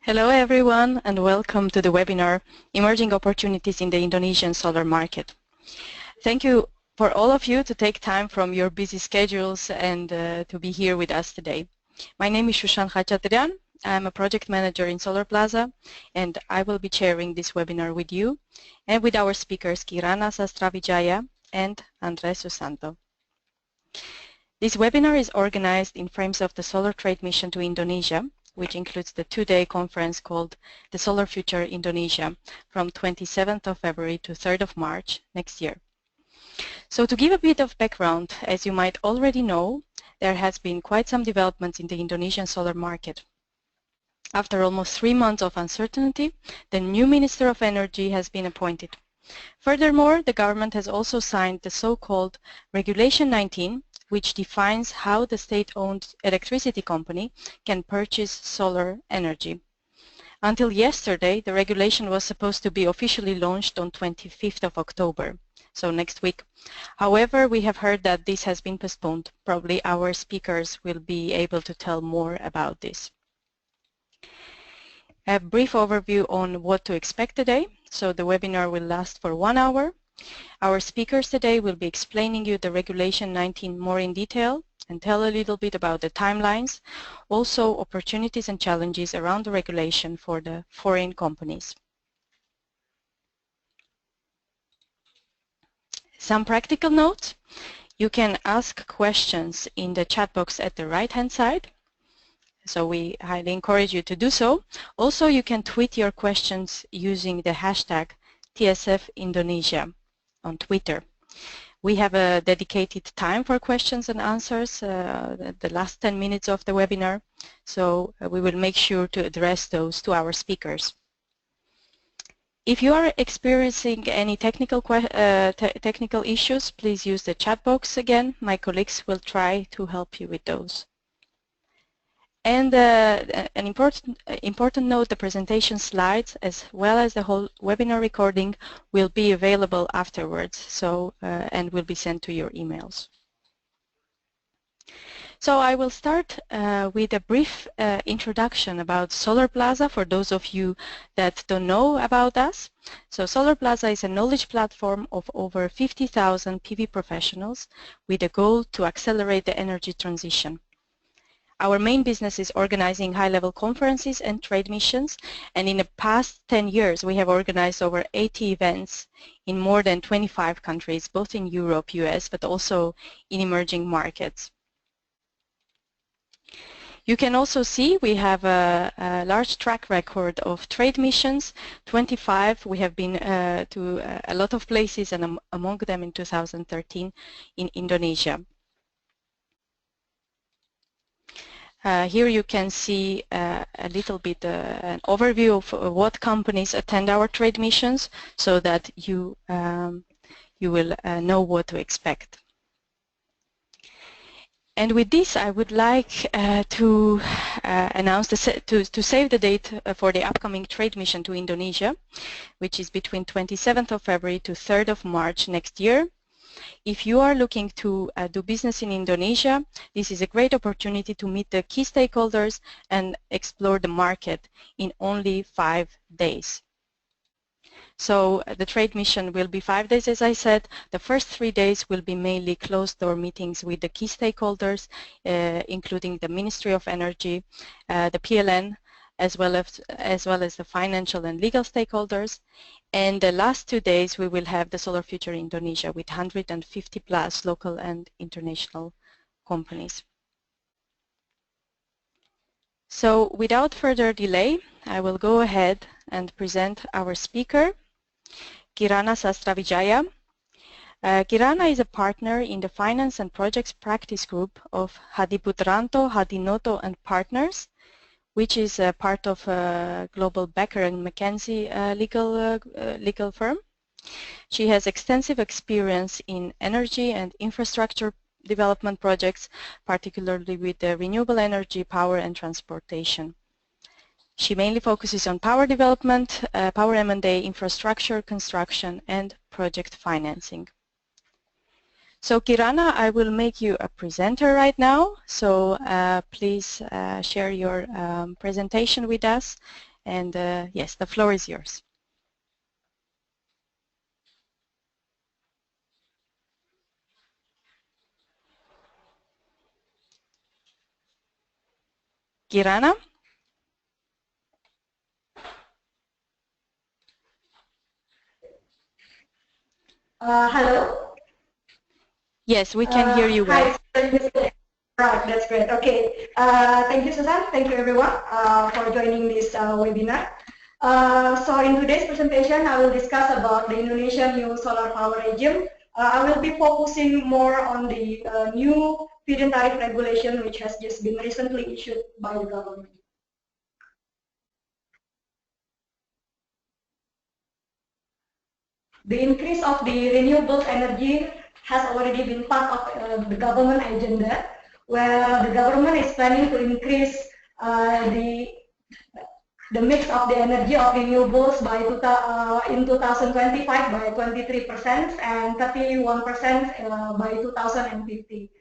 Hello everyone and welcome to the webinar Emerging Opportunities in the Indonesian Solar Market. Thank you for all of you to take time from your busy schedules and to be here with us today. My name is Shushan Khachatrian. I'm a project manager in Solarplaza and I will be chairing this webinar with you and with our speakers Kirana Sastravijaya and Andres Susanto. This webinar is organized in frames of the Solar Trade Mission to Indonesia, which includes the two-day conference called the Solar Future Indonesia from 27th of February to 3rd of March next year. So to give a bit of background, as you might already know, there has been quite some developments in the Indonesian solar market. After almost 3 months of uncertainty, the new Minister of Energy has been appointed. Furthermore, the government has also signed the so-called Regulation 19, which defines how the state-owned electricity company can purchase solar energy. Until yesterday, the regulation was supposed to be officially launched on 25th of October, so next week. However, we have heard that this has been postponed. Probably our speakers will be able to tell more about this. A brief overview on what to expect today. So the webinar will last for 1 hour. Our speakers today will be explaining you the Regulation 19 more in detail and tell a little bit about the timelines, also opportunities and challenges around the regulation for the foreign companies. Some practical notes. You can ask questions in the chat box at the right-hand side. So we highly encourage you to do so. Also, you can tweet your questions using the hashtag TSF Indonesia on Twitter. We have a dedicated time for questions and answers, the last 10 minutes of the webinar, so we will make sure to address those to our speakers. If you are experiencing any technical issues, please use the chat box again. My colleagues will try to help you with those. And an important note, the presentation slides as well as the whole webinar recording will be available afterwards, so and will be sent to your emails. So I will start with a brief introduction about Solarplaza for those of you that don't know about us. So Solarplaza is a knowledge platform of over 50,000 PV professionals with a goal to accelerate the energy transition. Our main business is organizing high-level conferences and trade missions, and in the past 10 years we have organized over 80 events in more than 25 countries, both in Europe, US, but also in emerging markets. You can also see we have a large track record of trade missions, 25. We have been to a lot of places, and among them in 2013 in Indonesia. Here you can see a little bit an overview of what companies attend our trade missions, so that you will know what to expect. And with this, I would like to announce to save the date for the upcoming trade mission to Indonesia, which is between 27th of February to 3rd of March next year. If you are looking to do business in Indonesia, this is a great opportunity to meet the key stakeholders and explore the market in only 5 days. So the trade mission will be 5 days, as I said. The first 3 days will be mainly closed-door meetings with the key stakeholders, including the Ministry of Energy, the PLN, as well as the financial and legal stakeholders. And the last 2 days we will have the Solar Future Indonesia with 150 plus local and international companies. So without further delay, I will go ahead and present our speaker, Kirana Sastravijaya. Kirana is a partner in the Finance and Projects Practice Group of Hadiputranto, Hadinoto and Partners, which is a part of a global Becker and McKenzie legal firm. She has extensive experience in energy and infrastructure development projects, particularly with the renewable energy, power and transportation. She mainly focuses on power development, power M&A, infrastructure, construction and project financing. So Kirana, I will make you a presenter right now, so please share your presentation with us And yes, the floor is yours. Kirana? Hello? Yes, we can hear you well. Hi. Right, that's great. Okay. Thank you, Susan. Thank you, everyone, for joining this webinar. So in today's presentation, I will discuss about the Indonesian new solar power regime. I will be focusing more on the new feed-in tariff regulation, which has just been recently issued by the government. The increase of the renewable energy has already been part of the government agenda, where the government is planning to increase the mix of the energy of renewables by in 2025 by 23% and 31% by 2050.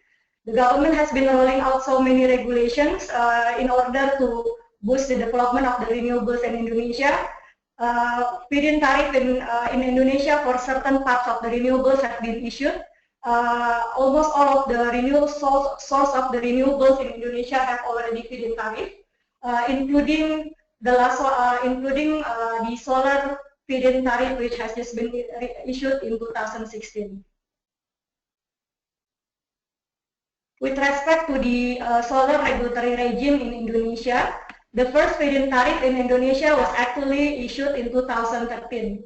The government has been rolling out so many regulations in order to boost the development of the renewables in Indonesia. Feed-in tariff in Indonesia for certain parts of the renewables have been issued. Almost all of the renewable source of the renewables in Indonesia have already feed-in tariff, including the solar feed-in tariff, which has just been issued in 2016. With respect to the solar regulatory regime in Indonesia, the first feed-in tariff in Indonesia was actually issued in 2013,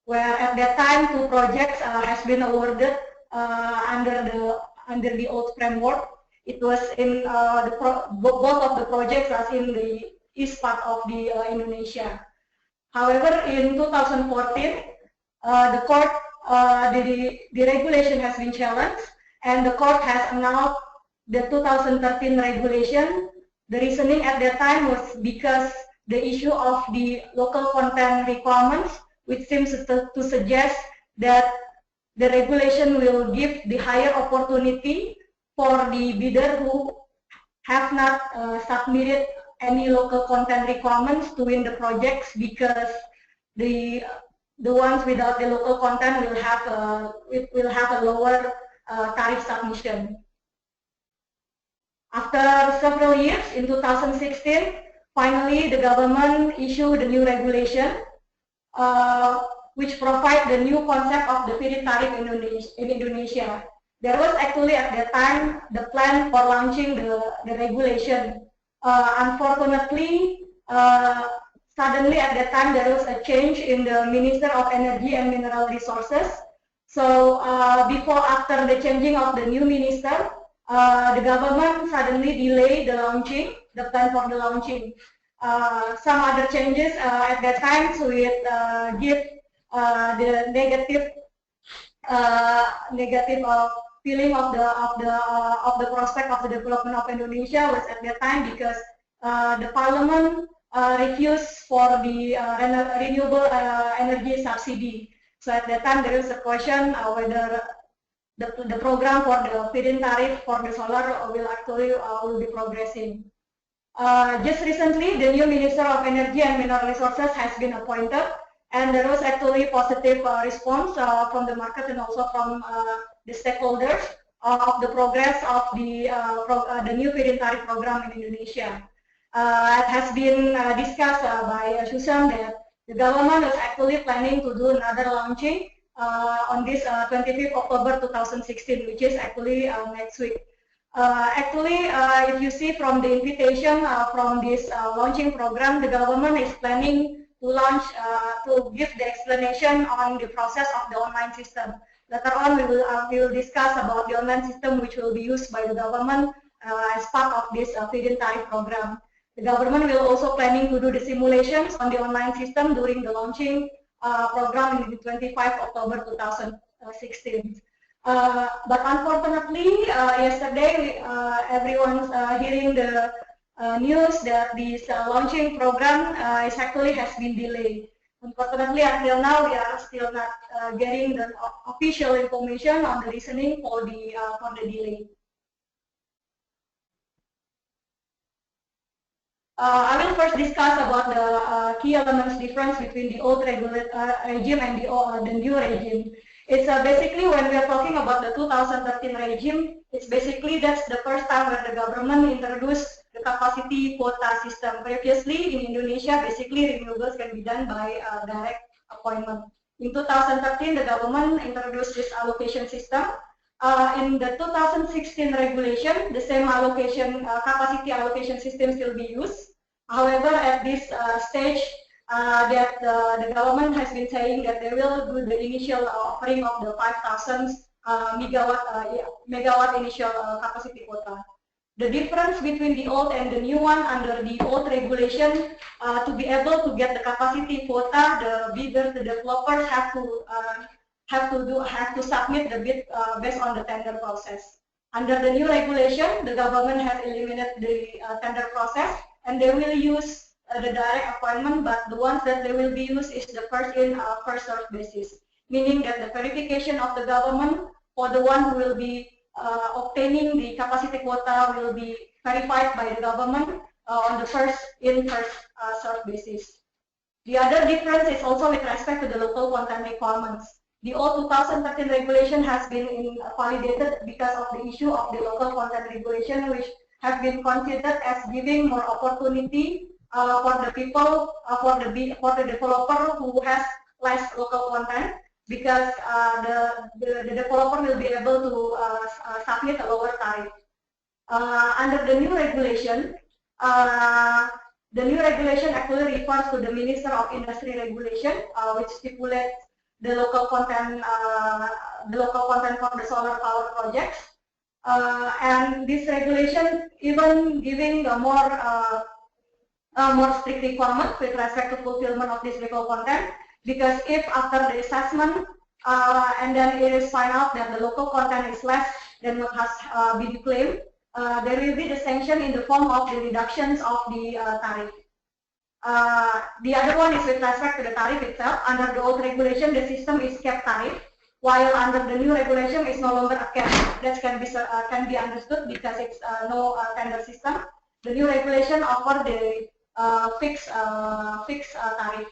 where at that time 2 projects has been awarded under the old framework. It was in both of the projects as in the east part of the Indonesia. However, in 2014, the court the regulation has been challenged, and the court has annulled the 2013 regulation. The reasoning at that time was because the issue of the local content requirements, which seems to suggest that the regulation will give the higher opportunity for the bidder who have not submitted any local content requirements to win the projects, because the ones without the local content will have a lower tariff submission. After several years, in 2016, finally the government issued a new regulation which provide the new concept of the feed-in tariff in Indonesia. There was actually at that time the plan for launching the regulation. Unfortunately, suddenly at that time there was a change in the Minister of Energy and Mineral Resources. So after the changing of the new minister, the government suddenly delayed the plan for the launching. Some other changes at that time with give the negative feeling of the prospect of the development of Indonesia was at that time, because the parliament refused for the renewable energy subsidy. So at that time there is a question whether the program for the feed-in tariff for the solar will be progressing. Just recently, the new Minister of Energy and Mineral Resources has been appointed, and there was actually positive response from the market and also from the stakeholders of the progress of the new feed-in tariff program in Indonesia. It has been discussed by Susan that the government is actually planning to do another launching on this 25th October 2016, which is actually next week. If you see from the invitation from this launching program, the government is planning to launch, to give the explanation on the process of the online system. Later on, we will discuss about the online system which will be used by the government as part of this feed-in tariff program. The government will also planning to do the simulations on the online system during the launching program in 25 October 2016. But unfortunately, yesterday everyone's hearing the news that this launching program has been delayed. Unfortunately, until now we are still not getting the official information on the reasoning for the delay. I will first discuss about the key elements difference between the old regime and the new regime. It's basically when we are talking about the 2013 regime, it's basically that's the first time where the government introduced the capacity quota system. Previously in Indonesia, basically renewables can be done by direct appointment. In 2013, the government introduced this allocation system. In the 2016 regulation, the same allocation capacity allocation system still be used. However, at this stage, that the government has been saying that they will do the initial offering of the 5,000 megawatt initial capacity quota. The difference between the old and the new one under the old regulation, to be able to get the capacity quota, the bidders, the developers have to submit the bid based on the tender process. Under the new regulation, the government has eliminated the tender process, and they will use the direct appointment, but the ones that they will be used is the first in, first served basis, meaning that the verification of the government for the one who will be obtaining the capacity quota will be verified by the government on the first in, first served basis. The other difference is also with respect to the local content requirements. The old 2013 regulation has been validated because of the issue of the local content regulation, which have been considered as giving more opportunity for the people, for the developer who has less local content, because the developer will be able to submit a lower tariff. Under the new regulation, the new regulation actually refers to the Minister of Industry Regulation, which stipulates the local content for the solar power projects. And this regulation even giving a more strict requirement with respect to fulfillment of this local content, because if after the assessment and then it is found out that the local content is less than what has been claimed, there will be the sanction in the form of the reductions of the tariff. The other one is with respect to the tariff itself. Under the old regulation, the system is capped tariff, while under the new regulation, it's no longer a cap. That can be understood because it's no tender system. The new regulation offers the fixed tariff.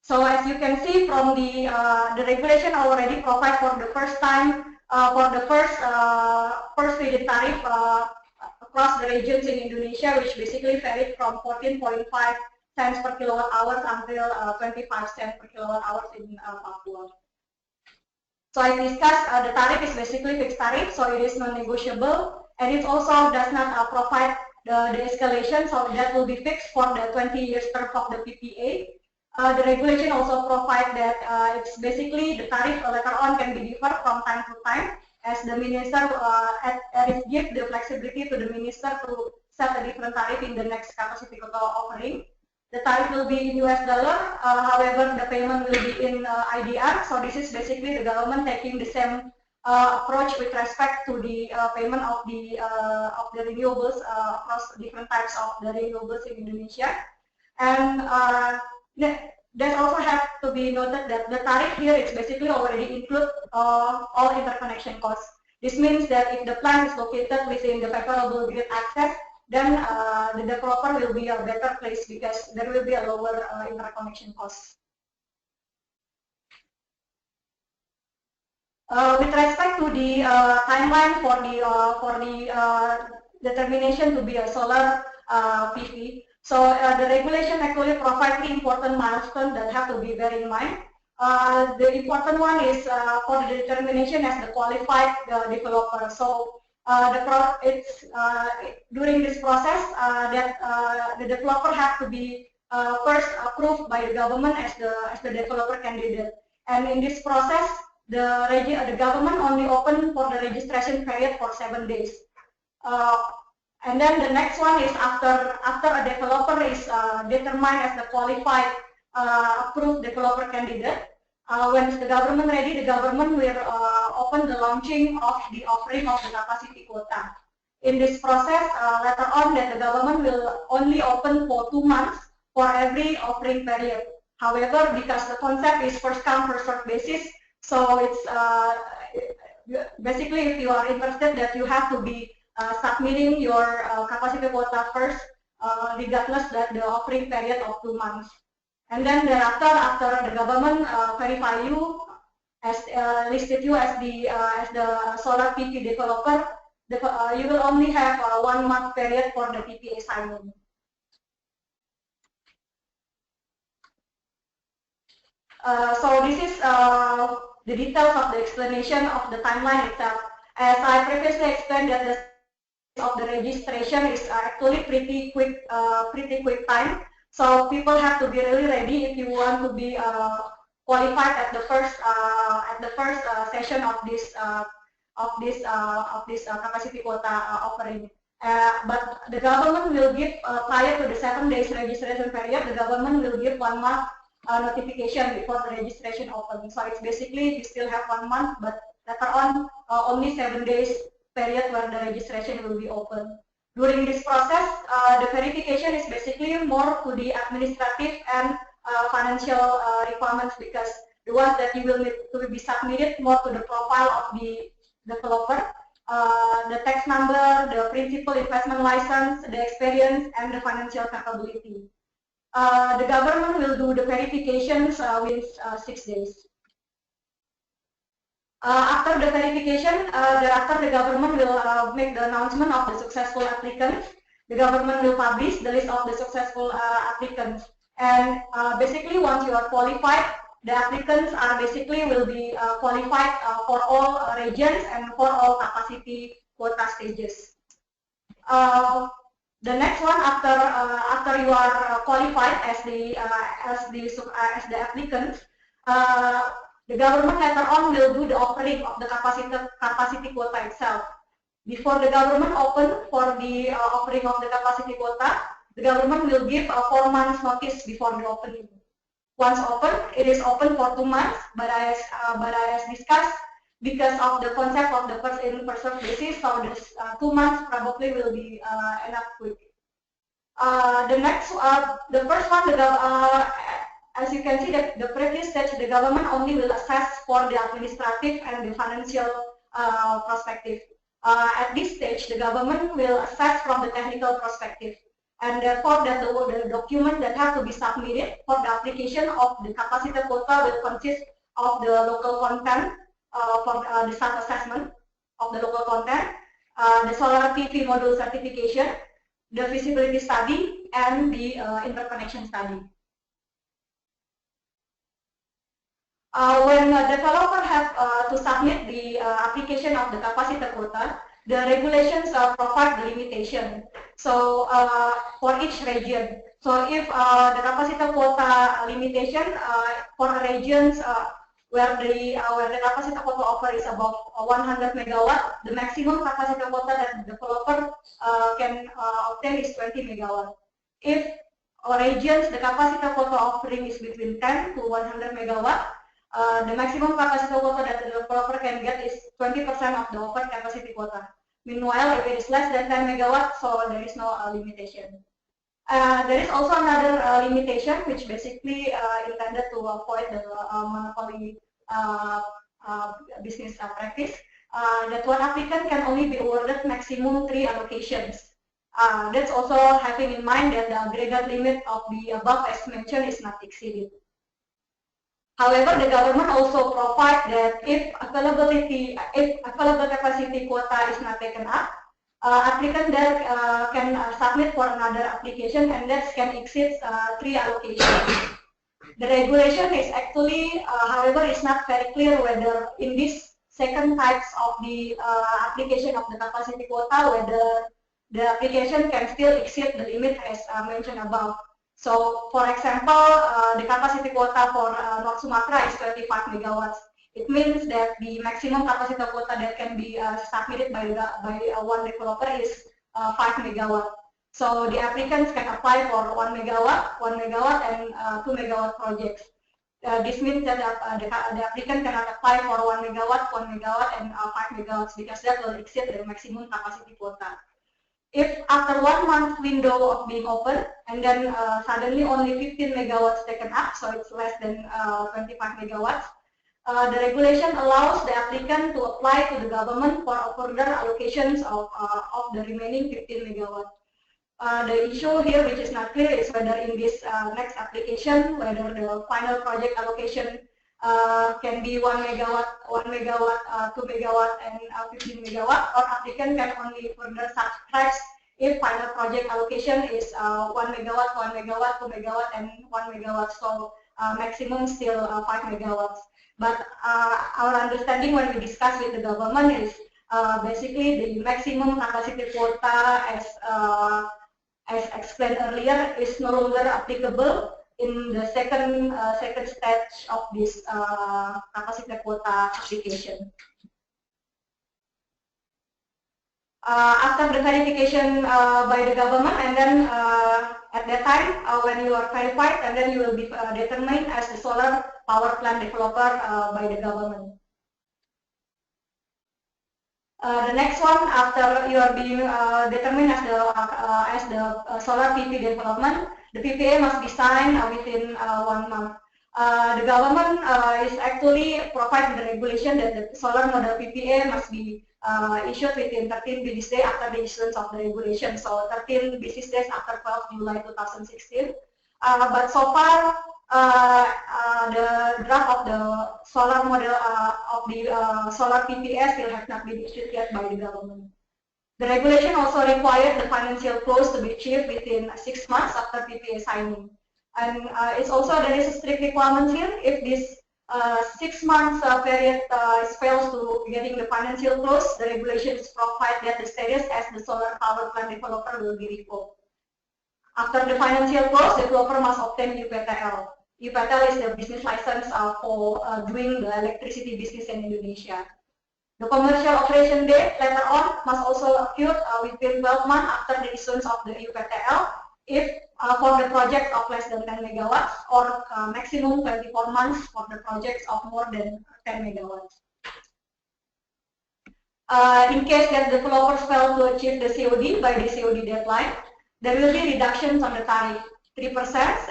So as you can see from the regulation already provide for the first time for the first feed tariff across the regions in Indonesia, which basically varied from 14.5 cents per kilowatt hours until 25 cents per kilowatt hours in Papua. So I discussed the tariff is basically fixed tariff, so it is non-negotiable, and it also does not provide the escalation, so that will be fixed for the 20 years term of the PPA. The regulation also provides that it's basically the tariff later on can be differed from time to time, as the minister give the flexibility to the minister to set a different tariff in the next capacity quota offering. The tariff will be in US dollar, however the payment will be in IDR, so this is basically the government taking the same approach with respect to the payment of the renewables across different types of the renewables in Indonesia. And that also have to be noted that the tariff here is basically already include all interconnection costs. This means that if the plant is located within the favorable grid access, then the developer will be a better place because there will be a lower interconnection cost. With respect to the timeline for the determination to be a solar PV, so the regulation actually provides three important milestones that have to be very in mind. The important one is for the determination as the qualified developer. So during this process that the developer has to be first approved by the government as the developer candidate. And in this process, the government only open for the registration period for 7 days. And then the next one is after a developer is determined as the qualified approved developer candidate. When the government ready, the government will open the launching of the offering of the capacity quota. In this process, later on, that the government will only open for 2 months for every offering period. However, because the concept is first come first served basis, so it's basically if you are interested that you have to be submitting your capacity quota first regardless that the offering period of 2 months. And then thereafter, after the government verify you as listed you as the solar PV developer, you will only have a 1 month period for the PPA signing. So this is the details of the explanation of the timeline itself. As I previously explained, that the of the registration is actually pretty quick time. So people have to be really ready if you want to be qualified at the first session of this capacity quota offering. But the government will give prior to the 7 days registration period, the government will give 1 month notification before the registration open. So it's basically you still have 1 month, but later on only 7 days period where the registration will be open. During this process, the verification is basically more to the administrative and financial requirements, because the ones that you will need to be submitted more to the profile of the developer, the tax number, the principal investment license, the experience, and the financial capability. The government will do the verifications within 6 days. After the verification, thereafter the government will make the announcement of the successful applicants. The government will publish the list of the successful applicants. And basically, once you are qualified, the applicants are basically will be qualified for all regions and for all capacity quota stages. The next one, after you are qualified as the applicant, the government later on will do the offering of the capacity quota itself. Before the government open for the offering of the capacity quota, the government will give a 4 months notice before the opening. Once open, it is open for 2 months, but as discussed, because of the concept of the first in first served basis, so this 2 months probably will be enough quick. The first one, as you can see, the previous stage, the government only will assess for the administrative and the financial perspective. At this stage, the government will assess from the technical perspective, and therefore that the document that have to be submitted for the application of the capacity quota will consist of the local content for the self-assessment of the local content, the solar PV module certification, the feasibility study, and the interconnection study. When a developer have to submit the application of the capacity quota, the regulations provide the limitation. So for each region, so if the capacity quota limitation for regions where the capacity quota offer is above 100 megawatt, the maximum capacity quota that the developer can obtain is 20 megawatt. If regions the capacity quota offering is between 10 to 100 megawatt, the maximum capacity quota that the developer can get is 20% of the offered capacity quota. Meanwhile, if it is less than 10 megawatt, so there is no limitation. There is also another limitation, which basically intended to avoid the monopoly business practice. That one applicant can only be awarded maximum 3 allocations. That's also having in mind that the aggregate limit of the above as mentioned is not exceeded. However, the government also provides that if available capacity quota is not taken up, applicant there can submit for another application, and that can exceed 3 allocations. The regulation is actually, however, is not very clear whether in this second types of the application of the capacity quota, whether the application can still exceed the limit as mentioned above. So, for example, the capacity quota for North Sumatra is 25 megawatts. It means that the maximum capacity quota that can be submitted by one developer is 5 megawatt. So the applicants can apply for 1 megawatt, and 2 megawatt projects. This means that the applicant cannot apply for 1 megawatt, and 5 megawatts, because that will exceed the maximum capacity quota. If after 1 month window of being open, and then suddenly only 15 megawatts taken up, so it's less than 25 megawatts, the regulation allows the applicant to apply to the government for further allocations of the remaining 15 megawatt. The issue here which is not clear is whether in this next application, whether the final project allocation can be 1 megawatt, 2 megawatt, and 15 megawatt, or applicant can only further subtract if final project allocation is 1 megawatt, 1 megawatt, 2 megawatt, and 1 megawatt. So maximum still 5 megawatts. But our understanding when we discuss with the government is basically the maximum capacity quota as explained earlier is no longer applicable in the second stage of this capacity quota application. After the verification by the government, and then at that time when you are verified, and then you will be determined as the solar power plant developer by the government. The next one, after you are being determined as the solar PV development, the PPA must be signed within 1 month. The government is actually providing the regulation that the solar model PPA must be issued within 13 business days after the issuance of the regulation. So 13 business days after 12 July 2016. But so far, the draft of the solar model of the solar PPA still has not been issued yet by the government. The regulation also required the financial close to be achieved within 6 months after PPA signing. And it's also, there is a strict requirement here. If this 6 months period fails to getting the financial close, the regulations provide that the status as the solar power plant developer will be revoked. After the financial close, the developer must obtain UPTL. UPTL is the business license for doing the electricity business in Indonesia. The commercial operation date later on must also occur within 12 months after the issuance of the UPTL if for the project of less than 10 megawatts, or maximum 24 months for the projects of more than 10 megawatts. In case that developers fail to achieve the COD by the COD deadline, there will be reductions on the tariff. 3%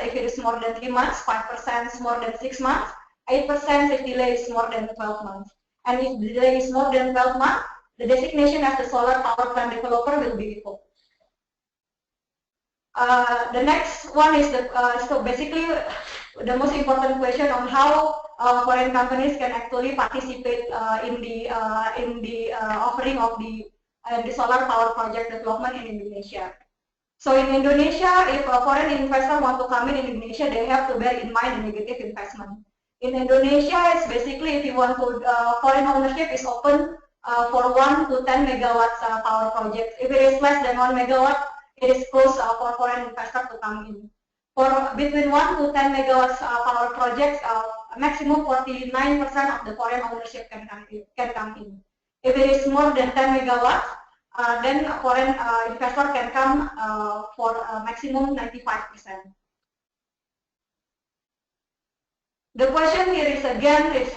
if it is more than 3 months, 5% more than 6 months, 8% if delay is more than 12 months. And if the delay is more than 12 months, the designation as the solar power plant developer will be revoked. The next one is so basically the most important question on how foreign companies can actually participate in the offering of the solar power project development in Indonesia. So in Indonesia, if a foreign investor want to come in Indonesia, they have to bear in mind the negative investment. In Indonesia, it's basically if you want to, foreign ownership is open for 1 to 10 megawatts power projects. If it is less than 1 megawatt, it is closed for foreign investor to come in. For between 1 to 10 megawatts power projects, maximum 49% of the foreign ownership can come in. If it is more than 10 megawatts, then a foreign investor can come for maximum 95%. The question here is again is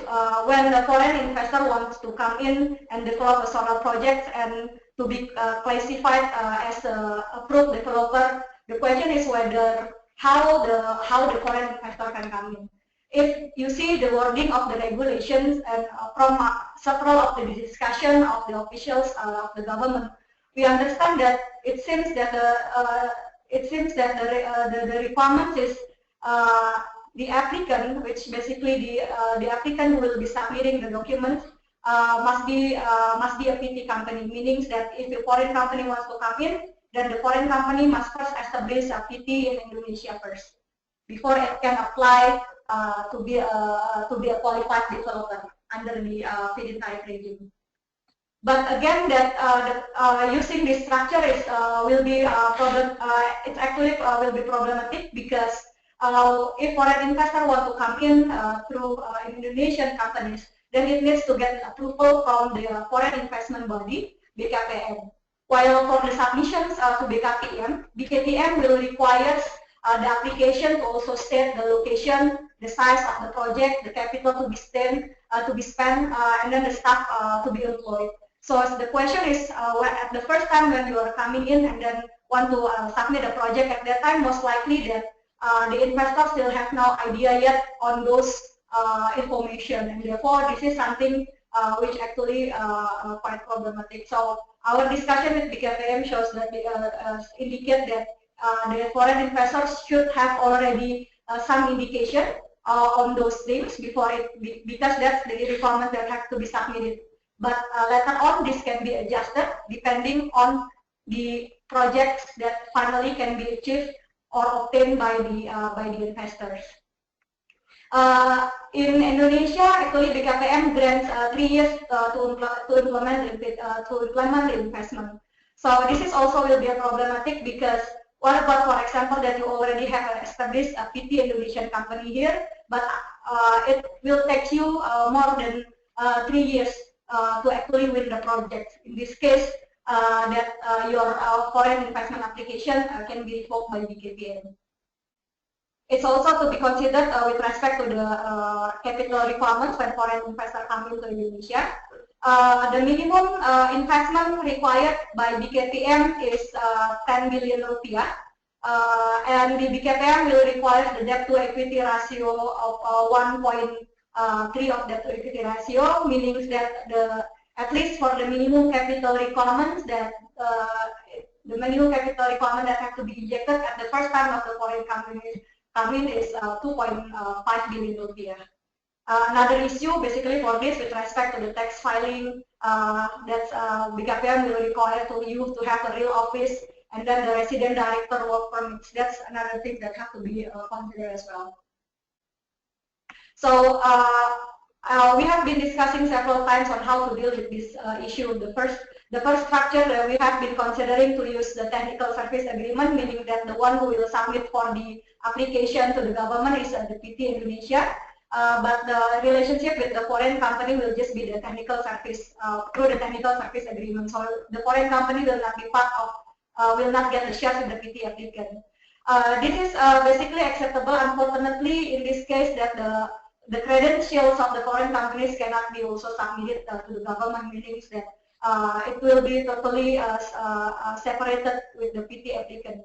when the foreign investor wants to come in and develop a solar project and to be classified as an approved developer, the question is whether how the foreign investor can come in. If you see the wording of the regulations and from several of the discussion of the officials of the government, we understand that it seems that the requirement is the applicant, which basically the applicant who will be submitting the documents must be a PT company, meaning that if a foreign company wants to come in, then the foreign company must first establish a PT in Indonesia first before it can apply to be a qualified developer under the feed-in tariff regime. But again, that using this structure is will be problematic because if foreign investor want to come in through Indonesian companies, then it needs to get approval from the foreign investment body, BKPM. While for the submissions to BKPM, BKPM will require the application to also state the location, the size of the project, the capital to be spent, and then the staff to be employed. So the question is, at the first time when you are coming in and then want to submit a project, at that time most likely that the investor still have no idea yet on those information, and therefore this is something which actually quite problematic. So Our discussion with BKPM shows that indicate that the foreign investors should have already some indication on those things before because that's the requirement that has to be submitted. But later on, this can be adjusted depending on the projects that finally can be achieved or obtained by the investors. In Indonesia, actually BKPM grants 3 years to implement the investment. So this is also will be a problematic because what about, for example, that you already have established a PT Indonesian company here, but it will take you more than 3 years to actually win the project. In this case, that your foreign investment application can be revoked by BKPM. It's also to be considered with respect to the capital requirements when foreign investors come into Indonesia. The minimum investment required by BKPM is 10 billion rupiah, and the BKPM will require the debt to equity ratio of 1.3 of debt to equity ratio, meaning that at least for the minimum capital requirements that the minimum capital requirement that have to be injected at the first time of the foreign companies coming is 2.5 billion rupiah. Another issue basically for this with respect to the tax filing, that BKPM will require you to have a real office, and then the resident director work permits. That's another thing that have to be considered as well. So we have been discussing several times on how to deal with this issue. The first structure that we have been considering to use the technical service agreement, meaning that the one who will submit for the application to the government is the PT Indonesia, but the relationship with the foreign company will just be the technical service through the technical service agreement. So the foreign company will not be part of, will not get the shares with the PT applicant. This is basically acceptable. Unfortunately, in this case, that the credentials of the foreign companies cannot be also submitted to the government, meaning that it will be totally separated with the PT applicant.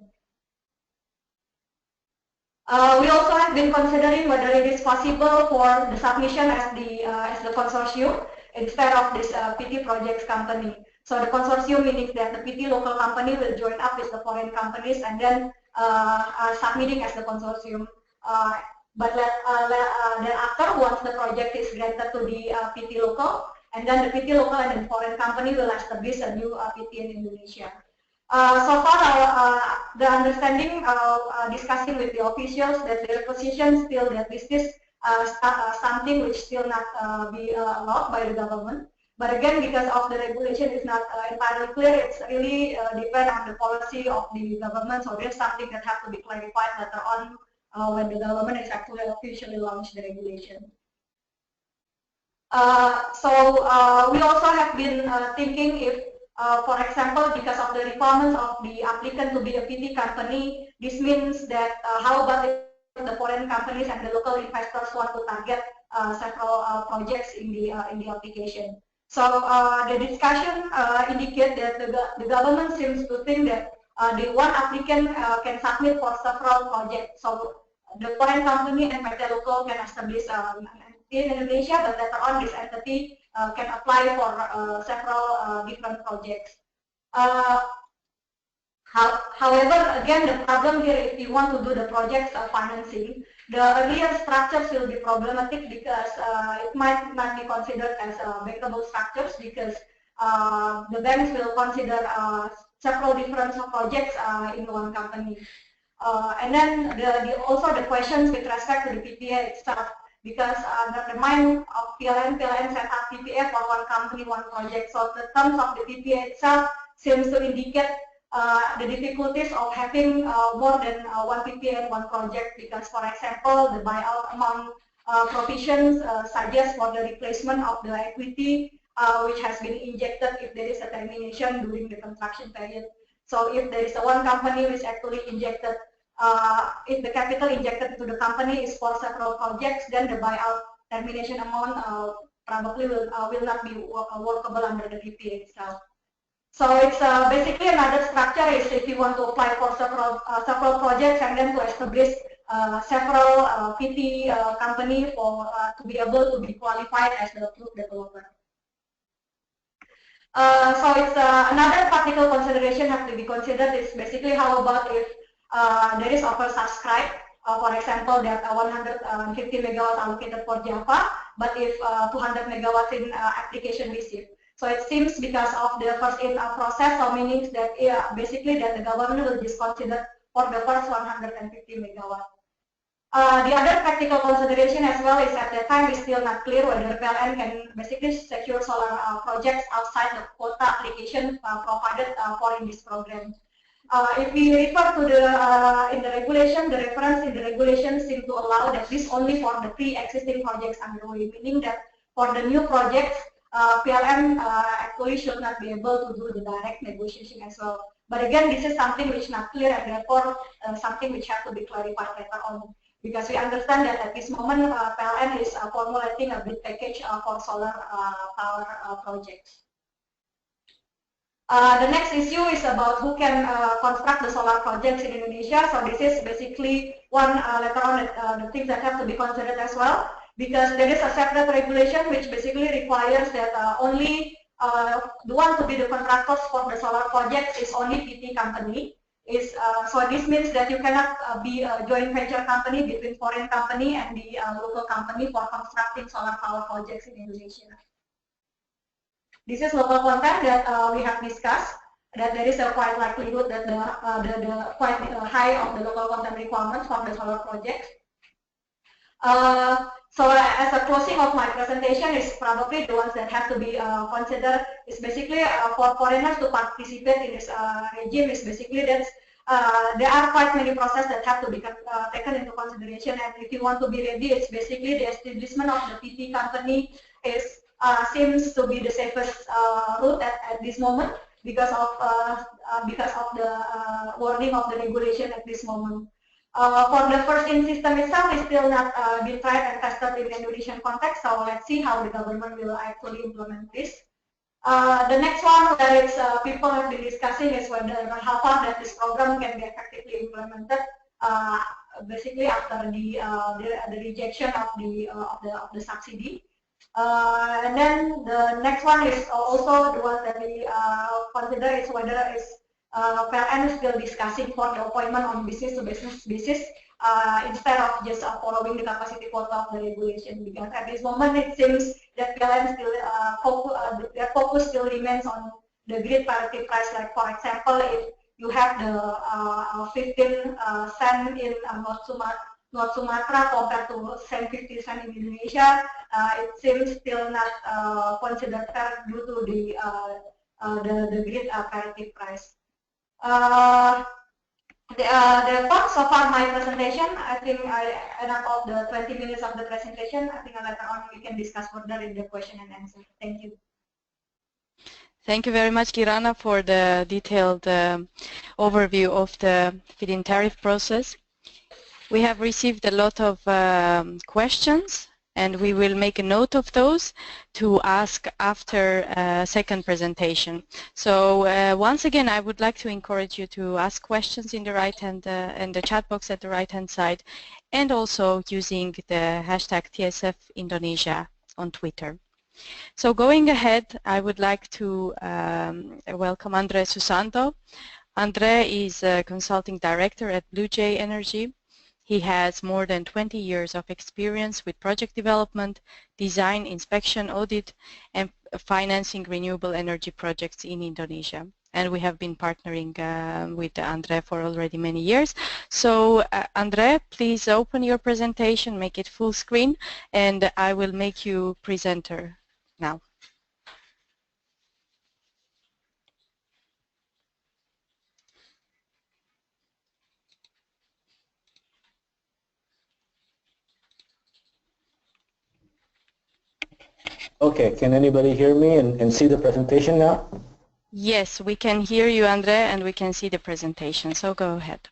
We also have been considering whether it is possible for the submission as the consortium instead of this PT projects company. So the consortium meaning that the PT local company will join up with the foreign companies and then submitting as the consortium. But then after, once the project is granted to the PT local, and then the PT local and the foreign company will establish a new PT in Indonesia. So far, the understanding discussing with the officials that their position still that this is something which still not be allowed by the government. But again, because of the regulation is not entirely clear, it's really depend on the policy of the government. So there's something that has to be clarified later on when the government is actually officially launched the regulation. We also have been thinking if, for example, because of the requirements of the applicant to be a PT company, this means that how about if the foreign companies and the local investors want to target several projects in the application. So the discussion indicates that the government seems to think that the one applicant can submit for several projects. So the foreign company and PT local can establish in Indonesia, but later on this entity can apply for several different projects. However, again, the problem here, if you want to do the projects financing, the earlier structures will be problematic because it might not be considered as bankable structures because the banks will consider several different projects in one company. And then also the questions with respect to the PPA itself, because the mind of PLN set up PPA for one company, one project. So the terms of the PPA itself seems to indicate the difficulties of having more than one PPA in one project, because, for example, the buyout amount provisions suggest for the replacement of the equity which has been injected if there is a termination during the construction period. So if there is a one company which actually injected, if the capital injected to the company is for several projects, then the buyout termination amount probably will not be workable under the PPA itself. So it's basically another structure is if you want to apply for several projects and then to establish several PT company for to be able to be qualified as the approved developer. So it's another practical consideration have to be considered is basically how about if there is oversubscribed, for example, that 150 megawatts allocated for Java, but if 200 megawatts in application received. So it seems because of the first in process, so meaning that basically that the government will just consider for the first 150 megawatts. The other practical consideration as well is at that time it's still not clear whether PLN can basically secure solar projects outside the quota application provided for in this program. If we refer to the in the regulation, the reference in the regulation seems to allow that this only for the pre-existing projects underway, meaning that for the new projects, PLN actually should not be able to do the direct negotiation as well. But again, this is something which is not clear and therefore something which has to be clarified later on. Because we understand that at this moment, PLN is formulating a bid package for solar power projects. The next issue is about who can construct the solar projects in Indonesia. So this is basically one later on the things that have to be considered as well, because there is a separate regulation which basically requires that only the one to be the contractors for the solar projects is only PT company. So this means that you cannot be a joint venture company between foreign company and the local company for constructing solar power projects in Indonesia. This is local content that we have discussed, that there is a quite likelihood that the quite high of the local content requirements for the solar project. So as a closing of my presentation is probably the ones that have to be considered is basically for foreigners to participate in this regime is basically that there are quite many processes that have to be taken into consideration, and if you want to be ready, it's basically the establishment of the PT company is seems to be the safest route at this moment because of the wording of the regulation at this moment. For the first-in system itself, is still not been tried and tested in the Indonesian context, so let's see how the government will actually implement this. The next one where it's, people have been discussing is whether how far that this program can be effectively implemented. Basically, after the rejection of the subsidy. And then the next one is also the one that we consider is whether PLN is still discussing for the appointment on business-to-business basis instead of just following the capacity quota of the regulation. Because at this moment it seems that PLN still their focus still remains on the grid parity price. Like for example, if you have the 15 cent in North Sumatra compared to 50 cent in Indonesia, it seems still not considered fair due to the grid parity price. Therefore, so far my presentation, I think enough of the 20 minutes of the presentation. I think later on we can discuss further in the question and answer. Thank you. Thank you very much, Kirana, for the detailed overview of the feed-in tariff process. We have received a lot of questions, and we will make a note of those to ask after second presentation. So once again, I would like to encourage you to ask questions in the right hand and the chat box at the right hand side, and also using the hashtag TSF Indonesia on Twitter. So going ahead, I would like to welcome Andre Susanto. Andre is a consulting director at Blue Jay Energy. He has more than 20 years of experience with project development, design, inspection, audit, and financing renewable energy projects in Indonesia. And we have been partnering with Andre for already many years. So Andre, please open your presentation, make it full screen, and I will make you presenter now. Okay, can anybody hear me and see the presentation now? Yes, we can hear you, Andre, and we can see the presentation, so go ahead.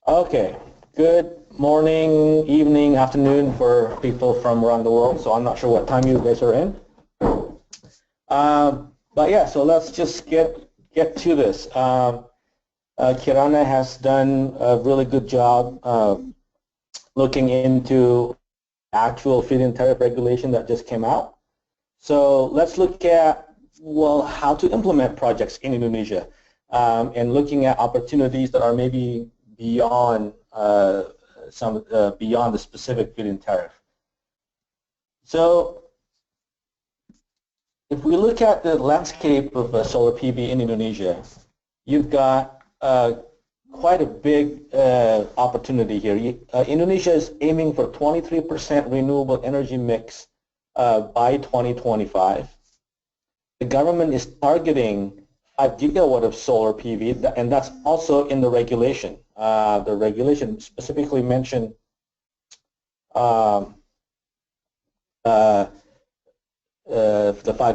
Okay, good morning, evening, afternoon for people from around the world, so I'm not sure what time you guys are in. But yeah, so let's just get to this. Kirana has done a really good job looking into actual feed-in tariff regulation that just came out. So let's look at well, how to implement projects in Indonesia, and looking at opportunities that are maybe beyond beyond the specific feed-in tariff. So if we look at the landscape of solar PV in Indonesia, you've got quite a big opportunity here. Indonesia is aiming for 23% renewable energy mix by 2025. The government is targeting 5 gigawatt of solar PV, and that's also in the regulation. The regulation specifically mentioned the 5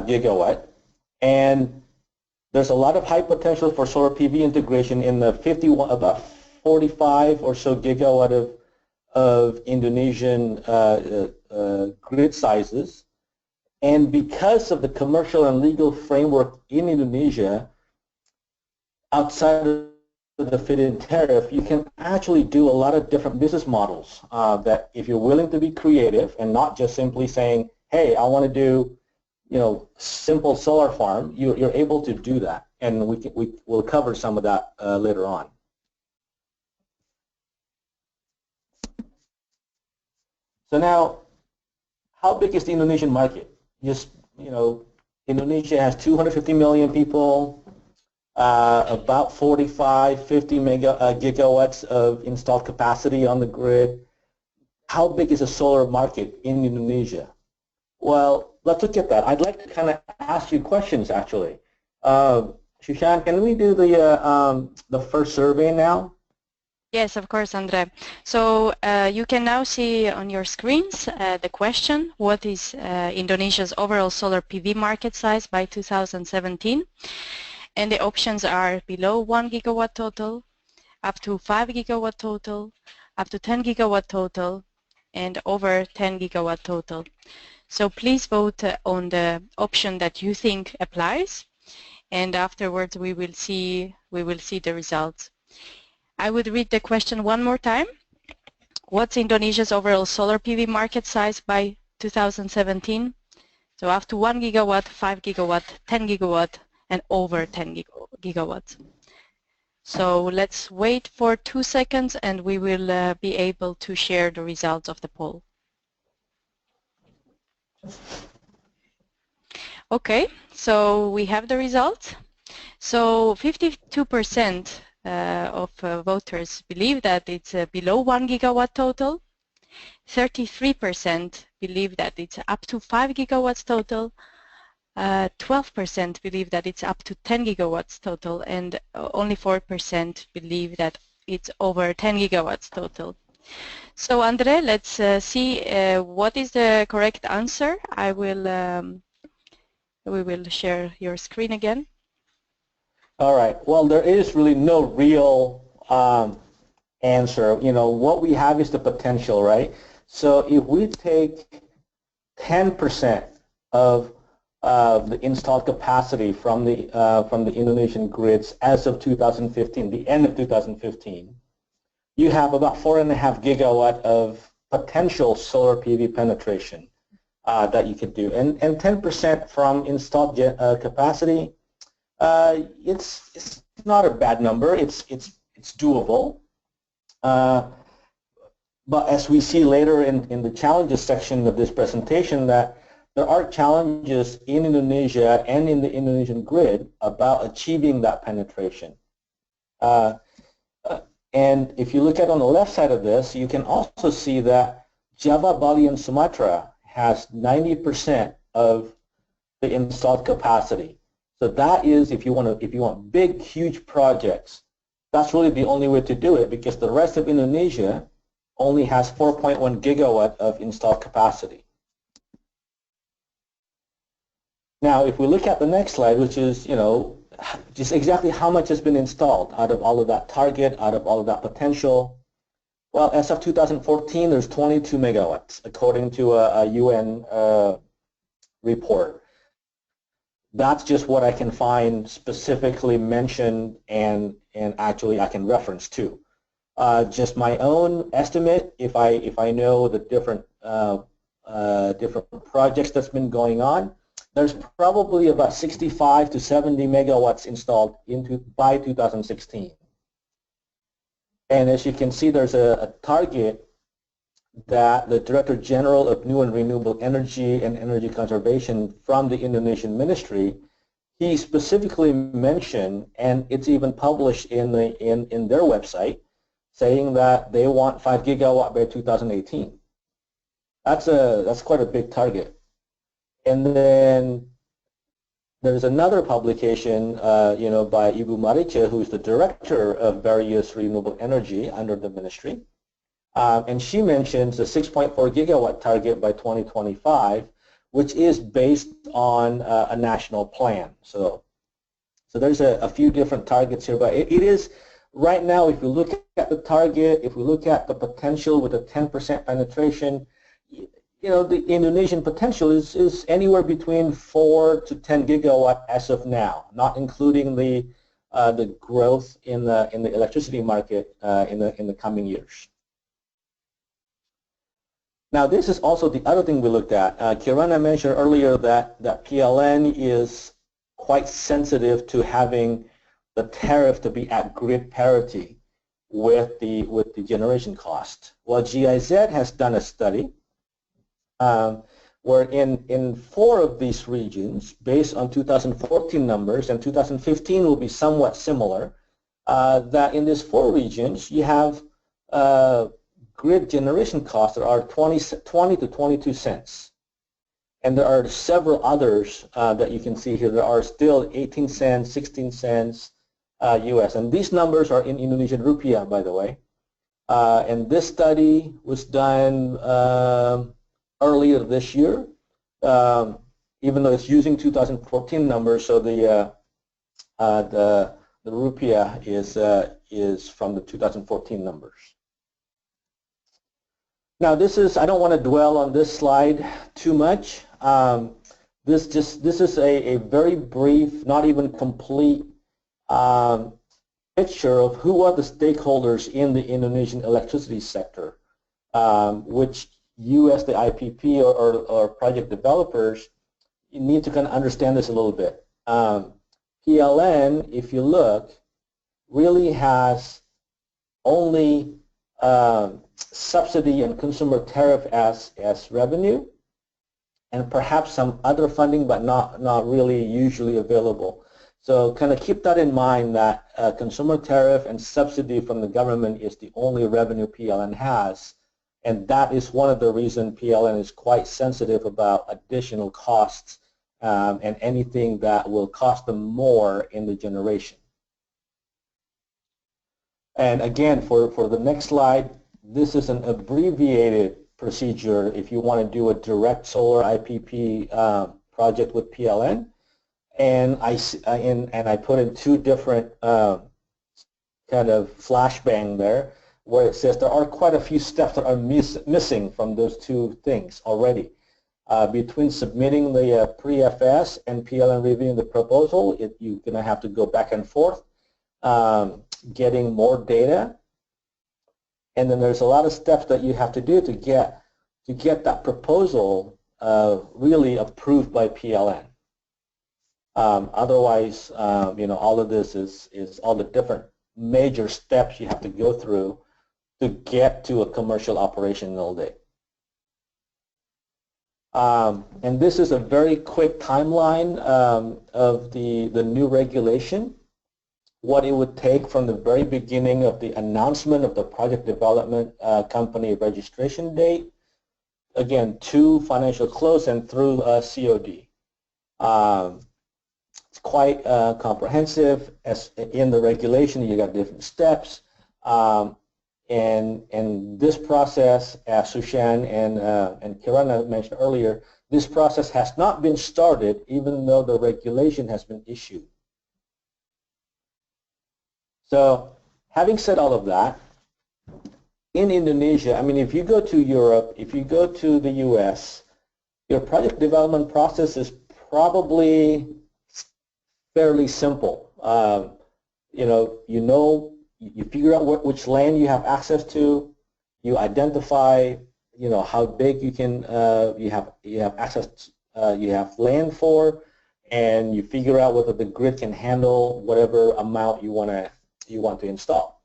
gigawatt, and there's a lot of high potential for solar PV integration in the about 45 or so gigawatt of Indonesian grid sizes. And because of the commercial and legal framework in Indonesia, outside of the feed-in tariff, you can actually do a lot of different business models that if you're willing to be creative and not just simply saying, hey, I want to do simple solar farm, you're able to do that. And we'll cover some of that later on. So now, how big is the Indonesian market? Indonesia has 250 million people, about 45, 50 gigawatts of installed capacity on the grid. How big is the solar market in Indonesia? Well, let's look at that. I'd like to kind of ask you questions, actually. Shushan, can we do the first survey now? Yes, of course, Andre. So you can now see on your screens the question: what is Indonesia's overall solar PV market size by 2017? And the options are below 1 gigawatt total, up to 5 gigawatt total, up to 10 gigawatt total, and over 10 gigawatt total. So please vote on the option that you think applies, and afterwards we will see the results. I would read the question one more time. What's Indonesia's overall solar PV market size by 2017? So up to 1 gigawatt, 5 gigawatt, 10 gigawatt, and over 10 gigawatts. So let's wait for 2 seconds and we will be able to share the results of the poll. Okay, so we have the results. So 52% of voters believe that it's below 1 gigawatt total. 33% believe that it's up to 5 gigawatts total. 12% believe that it's up to 10 gigawatts total, and only 4% believe that it's over 10 gigawatts total. So Andre, let's see what is the correct answer. We will share your screen again. All right. Well, there is really no real answer. What we have is the potential, right? So if we take 10% of the installed capacity from the Indonesian grids as of 2015, the end of 2015, you have about 4.5 gigawatt of potential solar PV penetration that you could do, and 10% from installed capacity. It's not a bad number. It's doable. But as we see later in the challenges section of this presentation, that there are challenges in Indonesia and in the Indonesian grid about achieving that penetration. And if you look at on the left side of this, you can also see that Java, Bali, and Sumatra has 90% of the installed capacity. So that is, if you want big, huge projects, that's really the only way to do it, because the rest of Indonesia only has 4.1 gigawatt of installed capacity. Now, if we look at the next slide, which is, just exactly how much has been installed out of all of that target, out of all of that potential. Well, as of 2014, there's 22 megawatts, according to a UN report. That's just what I can find specifically mentioned and actually I can reference to. Just my own estimate, if I know the different projects that's been going on, there's probably about 65 to 70 megawatts installed by 2016. And as you can see, there's a target that the Director General of New and Renewable Energy and Energy Conservation from the Indonesian Ministry, he specifically mentioned, and it's even published in their website, saying that they want 5 gigawatt by 2018. That's quite a big target. And then there's another publication, by Ibu Maricha, who's the director of various renewable energy under the ministry, and she mentions the 6.4 gigawatt target by 2025, which is based on a national plan. So there's a few different targets here, but it is right now. If you look at the target, if we look at the potential with a 10% penetration, the Indonesian potential is anywhere between 4 to 10 gigawatt as of now, not including the growth in the electricity market in the coming years. Now, this is also the other thing we looked at. Kirana mentioned earlier that PLN is quite sensitive to having the tariff to be at grid parity with the generation cost. Well, GIZ has done a study where in 4 of these regions, based on 2014 numbers, and 2015 will be somewhat similar, that in these 4 regions you have grid generation costs that are 20 to 22 cents. And there are several others that you can see here. There are still 18 cents, 16 cents US. And these numbers are in Indonesian rupiah, by the way. And this study was done earlier this year, even though it's using 2014 numbers, so the rupiah is from the 2014 numbers. Now this is, I don't want to dwell on this slide too much. This is a very brief, not even complete picture of who are the stakeholders in the Indonesian electricity sector, which you as the IPP or project developers, you need to kind of understand this a little bit. PLN, if you look, really has only subsidy and consumer tariff as revenue, and perhaps some other funding, but not really usually available. So kind of keep that in mind, that consumer tariff and subsidy from the government is the only revenue PLN has, and that is one of the reasons PLN is quite sensitive about additional costs and anything that will cost them more in the generation. And again, for the next slide, this is an abbreviated procedure if you want to do a direct solar IPP project with PLN. And I put in 2 different kind of flashbang there, where it says there are quite a few steps that are missing from those 2 things already. Between submitting the pre-FS and PLN reviewing the proposal, you're going to have to go back and forth, getting more data. And then there's a lot of steps that you have to do to get that proposal really approved by PLN. Otherwise, all of this is all the different major steps you have to go through to get to a commercial operational date. And this is a very quick timeline of the new regulation, what it would take from the very beginning of the announcement of the project development company registration date, again, to financial close and through COD. It's quite comprehensive. As in the regulation, you got different steps. And this process, as Sushan and Kirana mentioned earlier, this process has not been started even though the regulation has been issued. So having said all of that, in Indonesia, I mean, if you go to Europe, if you go to the US, your project development process is probably fairly simple. You figure out which land you have access to, you identify, how big you can, you have access you have land for, and you figure out whether the grid can handle whatever amount you want to install.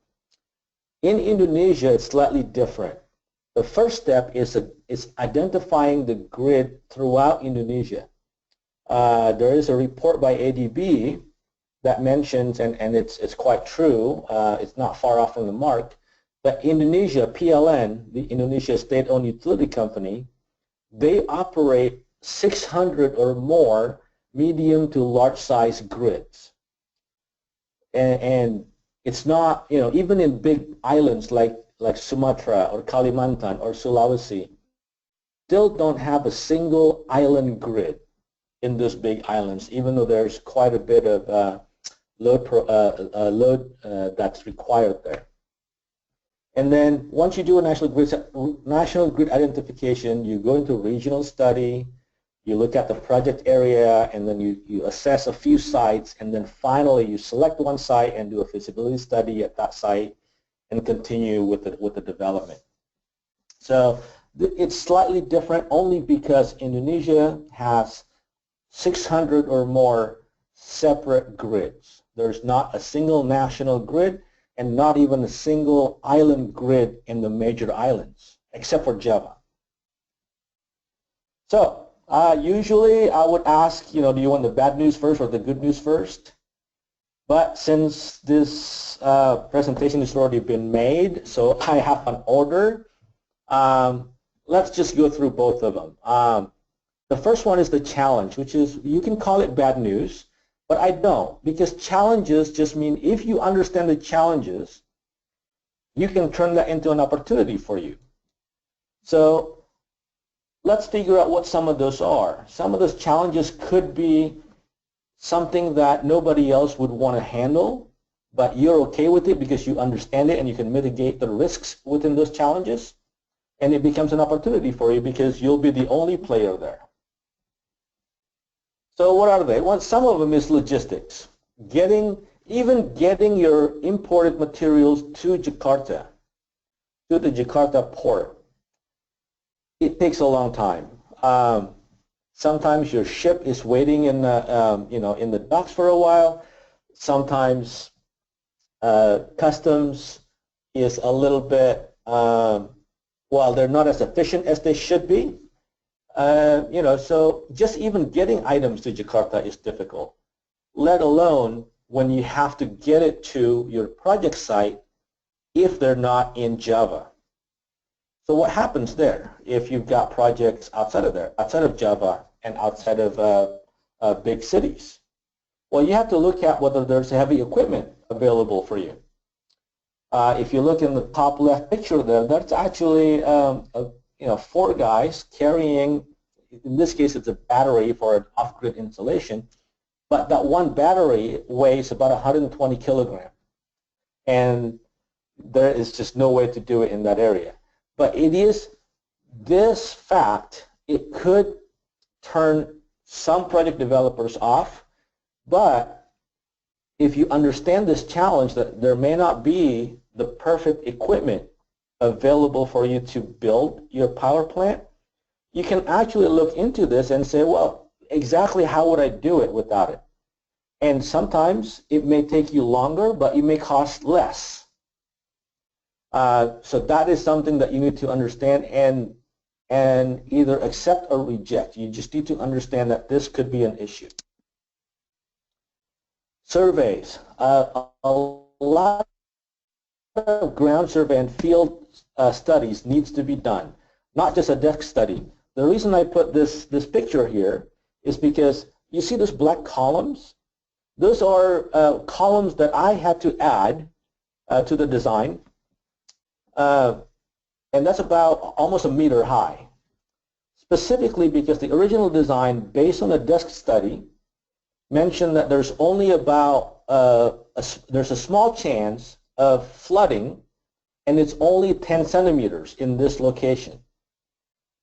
In Indonesia, it's slightly different. The first step is identifying the grid throughout Indonesia. There is a report by ADB that mentions, and it's quite true, it's not far off from the mark, that Indonesia, PLN, the Indonesia State-Owned Utility Company, they operate 600 or more medium to large size grids. And it's not, even in big islands like Sumatra or Kalimantan or Sulawesi, still don't have a single island grid in those big islands, even though there's quite a bit of load that's required there. And then once you do a national grid identification, you go into regional study, you look at the project area, and then you assess a few sites, and then finally you select one site and do a feasibility study at that site and continue with the development. So it's slightly different only because Indonesia has 600 or more separate grids. There's not a single national grid and not even a single island grid in the major islands, except for Java. So usually I would ask, do you want the bad news first or the good news first? But since this presentation has already been made, so I have an order, let's just go through both of them. The first one is the challenge, which is, you can call it bad news, but I don't, because challenges just mean if you understand the challenges, you can turn that into an opportunity for you. So let's figure out what some of those are. Some of those challenges could be something that nobody else would want to handle, but you're okay with it because you understand it and you can mitigate the risks within those challenges, and it becomes an opportunity for you because you'll be the only player there. So what are they? Well, some of them is logistics. Even getting your imported materials to Jakarta, to the Jakarta port, it takes a long time. Sometimes your ship is waiting in the docks for a while. Sometimes customs is a little bit, well, they're not as efficient as they should be. So just even getting items to Jakarta is difficult, let alone when you have to get it to your project site if they're not in Java. So what happens there if you've got projects outside of Java and outside of big cities? Well, you have to look at whether there's heavy equipment available for you. If you look in the top left picture there, that's actually 4 guys carrying, in this case it's a battery for an off-grid installation, but that one battery weighs about 120 kilograms. And there is just no way to do it in that area. But it is this fact, it could turn some project developers off, but if you understand this challenge that there may not be the perfect equipment available for you to build your power plant, you can actually look into this and say, well, exactly how would I do it without it? And sometimes it may take you longer, but it may cost less. So that is something that you need to understand and either accept or reject. You just need to understand that this could be an issue. Surveys. A lot of ground survey and field studies needs to be done, not just a desk study. The reason I put this picture here is because you see those black columns? Those are columns that I had to add to the design, and that's about almost a meter high, specifically because the original design, based on a desk study, mentioned that there's only about there's a small chance of flooding, and it's only 10 centimeters in this location.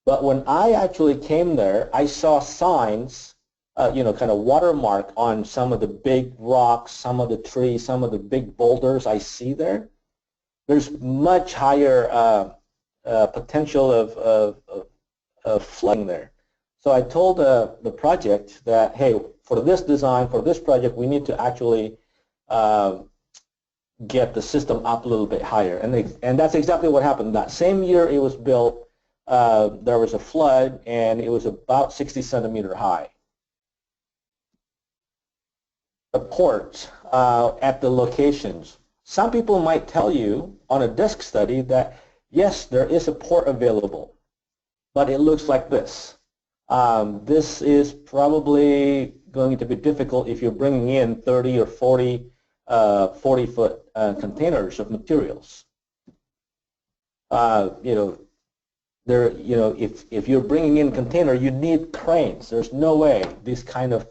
But when I actually came there, I saw signs, kind of watermark on some of the big rocks, some of the trees, some of the big boulders I see there. There's much higher potential of flooding there. So I told the project that, hey, for this design, for this project, we need to actually get the system up a little bit higher. And that's exactly what happened. That same year it was built, there was a flood, and it was about 60 centimeter high. The ports at the locations. Some people might tell you on a desk study that, yes, there is a port available, but it looks like this. This is probably going to be difficult if you're bringing in 30 or 40-foot containers of materials. If you're bringing in container, you need cranes. There's no way this kind of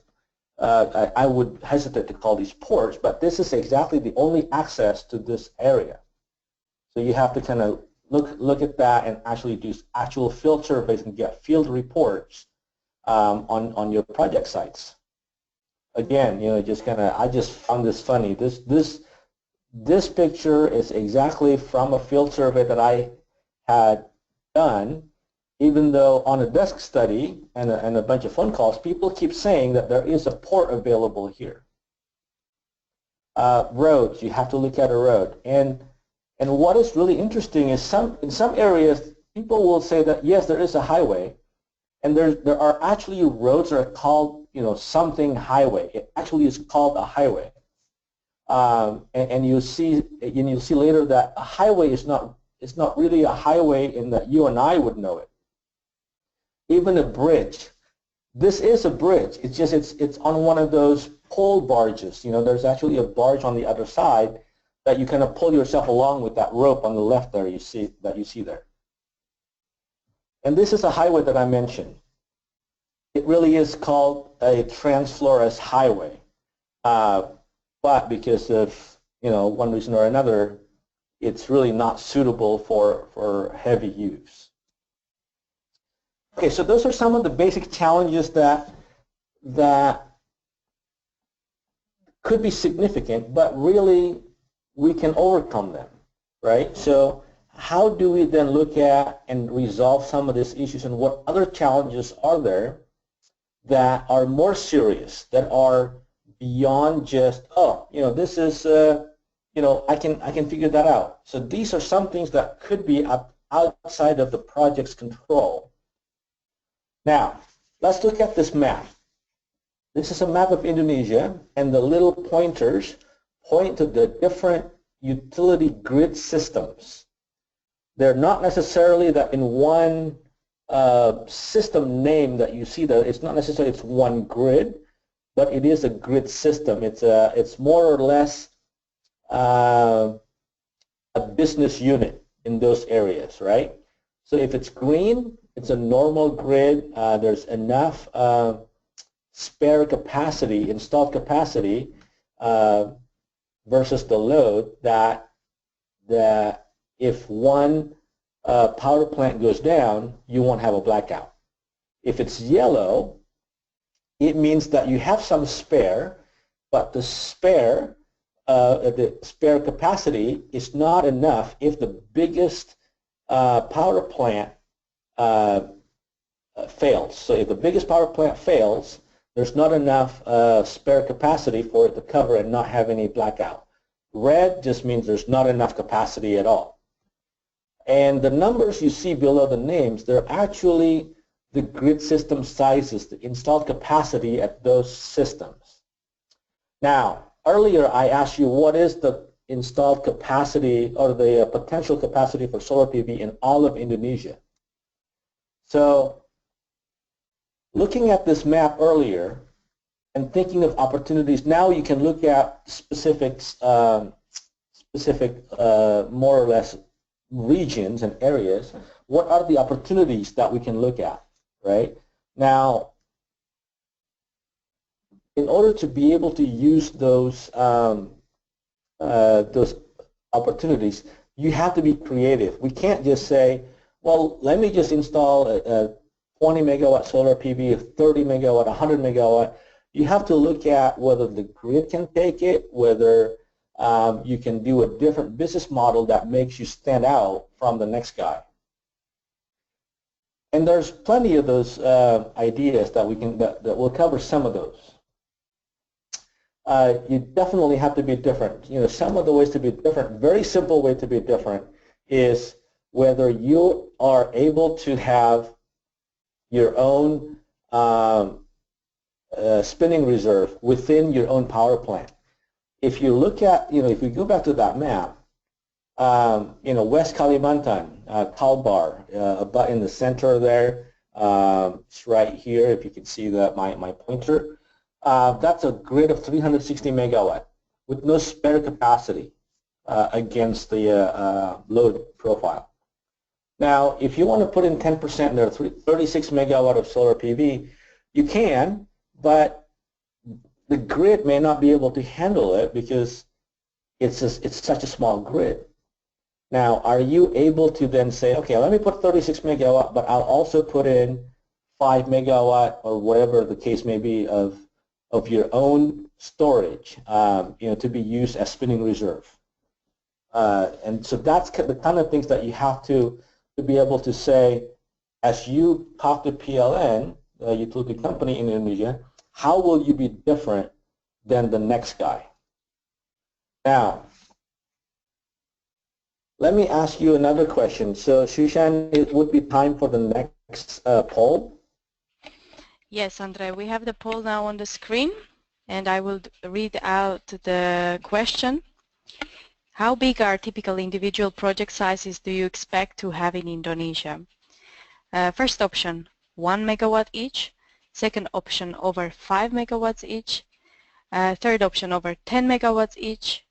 I would hesitate to call these ports, but this is exactly the only access to this area. So you have to kind of look at that and actually do actual field surveys and get field reports on your project sites. Again, I just found this funny. This picture is exactly from a field survey that I had done, even though on a desk study and a bunch of phone calls, people keep saying that there is a port available here. Roads, you have to look at a road. And what is really interesting is in some areas, people will say that, yes, there is a highway, and there are actually roads that are called, something highway. It actually is called a highway. And you'll see later that a highway is not really a highway in that you and I would know it. Even a bridge. This is a bridge. It's just it's on one of those pole barges. There's actually a barge on the other side that you kind of pull yourself along with that rope on the left there. You see there. And this is a highway that I mentioned. It really is called a Trans-Flores highway, but because of one reason or another, it's really not suitable for heavy use. Okay, so those are some of the basic challenges that could be significant, but really we can overcome them, right? So how do we then look at and resolve some of these issues, and what other challenges are there that are more serious, that are beyond just, this is, I can figure that out. So these are some things that could be outside of the project's control. Now, let's look at this map. This is a map of Indonesia, and the little pointers point to the different utility grid systems. They're not necessarily that in one system name that you see there. It's not necessarily it's one grid, but it is a grid system. It's more or less a business unit in those areas, right? So if it's green, it's a normal grid. There's enough spare capacity, installed capacity versus the load that if one power plant goes down, you won't have a blackout. If it's yellow, it means that you have some spare, but the spare capacity is not enough if the biggest power plant fails. So if the biggest power plant fails, there's not enough spare capacity for it to cover and not have any blackout. Red just means there's not enough capacity at all. And the numbers you see below the names, they're actually the grid system sizes, the installed capacity at those systems. Now, earlier I asked you what is the installed capacity or the potential capacity for solar PV in all of Indonesia. So looking at this map earlier and thinking of opportunities, now you can look at specifics, more or less regions and areas. What are the opportunities that we can look at, right? Now, in order to be able to use those opportunities, you have to be creative. We can't just say, well, let me just install a 20 megawatt solar PV, 30 megawatt, 100 megawatt. You have to look at whether the grid can take it, whether you can do a different business model that makes you stand out from the next guy. And there's plenty of those ideas that we can that will cover some of those. You definitely have to be different. You know, some of the ways to be different, very simple way to be different is whether you are able to have your own spinning reserve within your own power plant. If you look at, you know, if you go back to that map, you know, West Kalimantan, Kalbar, about in the center there, it's right here, if you can see that, my pointer. That's a grid of 360 megawatt with no spare capacity against the load profile. Now, if you want to put in 10% there, 36 megawatt of solar PV, you can, but the grid may not be able to handle it because it's such a small grid. Now, are you able to then say, okay, let me put 36 megawatt, but I'll also put in 5 megawatt or whatever the case may be of your own storage, you know, to be used as spinning reserve. And so that's the kind of things that you have to be able to say, as you talk to PLN, the utility company in Indonesia, how will you be different than the next guy? Now, let me ask you another question. So, Shushan, it would be time for the next poll. Yes, Andre, we have the poll now on the screen, and I will read out the question. How big are typical individual project sizes do you expect to have in Indonesia? First option, 1 megawatt each. Second option, over 5 megawatts each. Third option, over 10 megawatts each.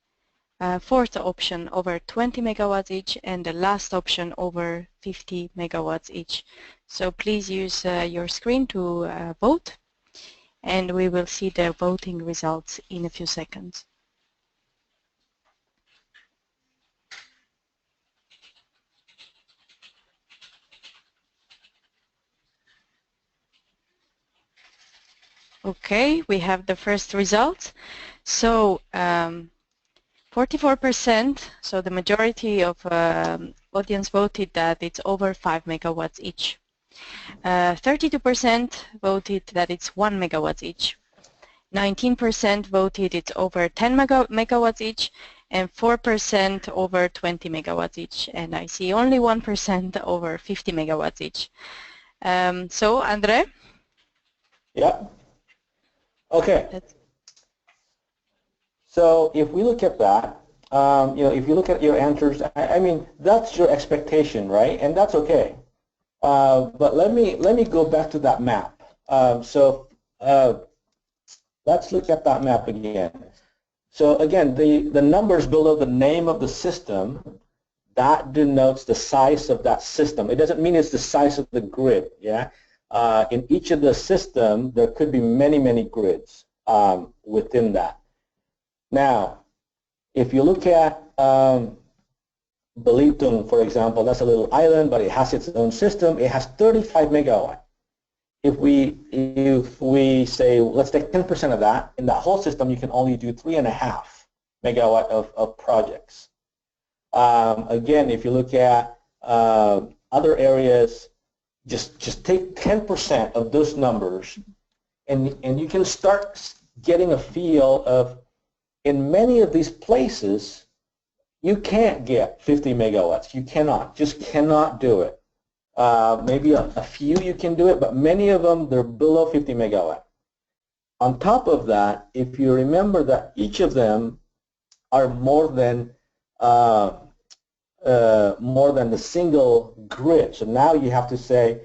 Fourth option, over 20 megawatts each. And the last option, over 50 megawatts each. So please use your screen to vote, and we will see the voting results in a few seconds. Okay, we have the first results. So 44%, so the majority of audience voted that it's over 5 megawatts each. 32% voted that it's 1 megawatt each. 19% voted it's over 10 megawatts each, and 4% over 20 megawatts each. And I see only 1% over 50 megawatts each. So, Andre? Yeah. Okay. So if we look at that, you know, if you look at your answers, I mean, that's your expectation, right? And that's okay. But let me go back to that map. So let's look at that map again. So again, the numbers below the name of the system, that denotes the size of that system. It doesn't mean it's the size of the grid, yeah? In each of the system, there could be many grids within that. Now, if you look at Belitung, for example, that's a little island, but it has its own system. It has 35 megawatt. If we say, let's take 10% of that, in that whole system, you can only do 3.5 megawatt of projects. Again, if you look at other areas, just take 10% of those numbers, and you can start getting a feel of, in many of these places, you can't get 50 megawatts. You cannot, just cannot do it. Maybe a few you can do it, but many of them, they're below 50 megawatt. On top of that, if you remember that each of them are more than the single grid. So now you have to say,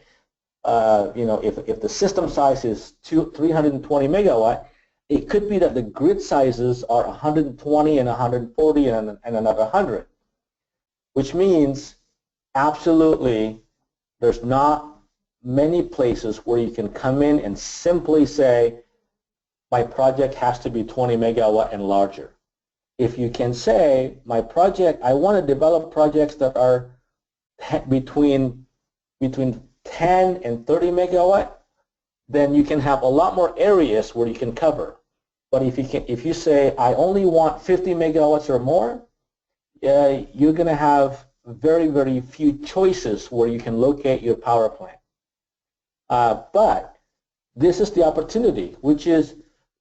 you know, if the system size is 320 megawatt, it could be that the grid sizes are 120 and 140 and another 100, which means absolutely there's not many places where you can come in and simply say, my project has to be 20 megawatt and larger. If you can say, my project, I want to develop projects that are between 10 and 30 megawatt, then you can have a lot more areas where you can cover. But if you say, I only want 50 megawatts or more, you're going to have very few choices where you can locate your power plant. But this is the opportunity, which is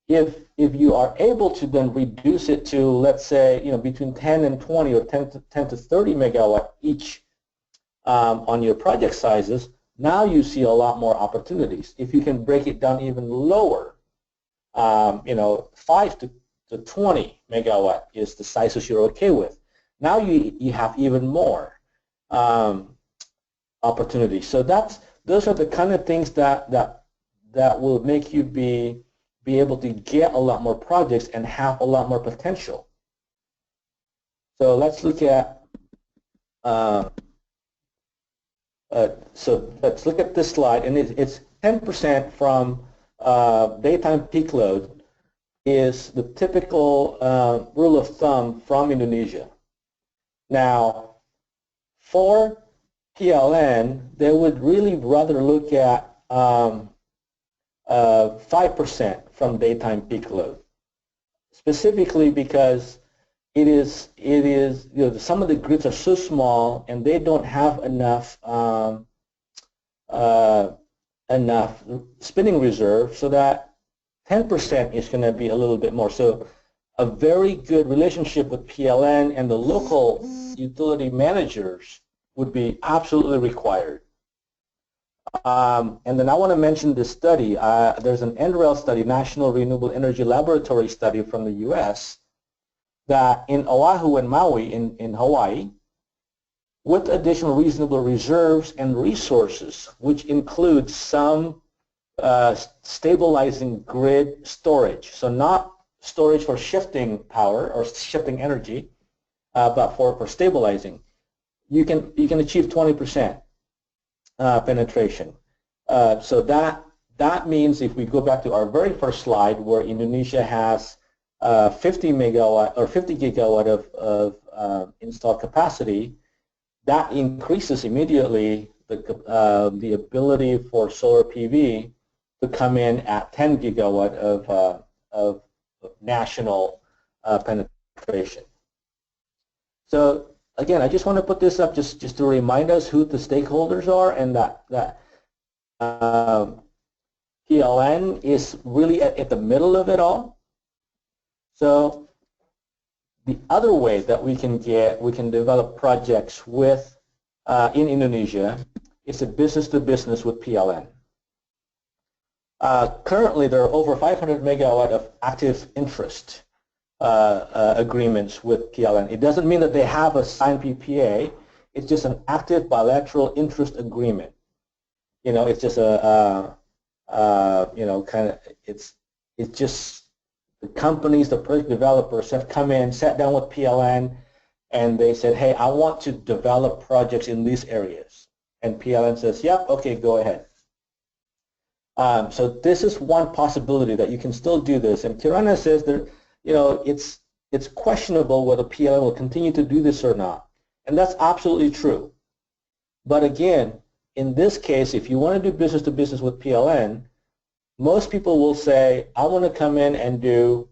if you are able to then reduce it to, let's say, between 10 and 20 or 10 to 30 megawatt each on your project sizes, now you see a lot more opportunities. If you can break it down even lower, 5 to 20 megawatt is the sizes you're okay with. Now you have even more opportunities. So those are the kind of things that will make you be able to get a lot more projects and have a lot more potential. So let's look at let's look at this slide, and it's 10% from daytime peak load is the typical rule of thumb from Indonesia. Now, for PLN, they would really rather look at 5% from daytime peak load, specifically because it is some of the grids are so small and they don't have enough enough spinning reserve, so that 10% is going to be a little bit more. So a very good relationship with PLN and the local utility managers would be absolutely required. And then I want to mention this study. There's an NREL study, National Renewable Energy Laboratory study from the US, that in Oahu and Maui in Hawaii, with additional reasonable reserves and resources, which includes some stabilizing grid storage, so not storage for shifting power or shifting energy, but for stabilizing, you can achieve 20% penetration. So that means, if we go back to our very first slide, where Indonesia has 50 megawatt or 50 gigawatt of installed capacity, that increases immediately the ability for solar PV to come in at 10 gigawatt of national penetration. So again, I just want to put this up just to remind us who the stakeholders are, and that PLN is really at the middle of it all. So the other way that we can develop projects with in Indonesia is a business-to-business with PLN. Currently, there are over 500 megawatt of active interest agreements with PLN. It doesn't mean that they have a signed PPA. It's just an active bilateral interest agreement. It's just it's just the companies, the project developers have come in, sat down with PLN, and they said, hey, I want to develop projects in these areas. And PLN says, yep, okay, go ahead. So this is one possibility that you can still do this. And Kirana says that, it's questionable whether PLN will continue to do this or not. And that's absolutely true. But again, in this case, if you want to do business to business with PLN, most people will say, I want to come in and do,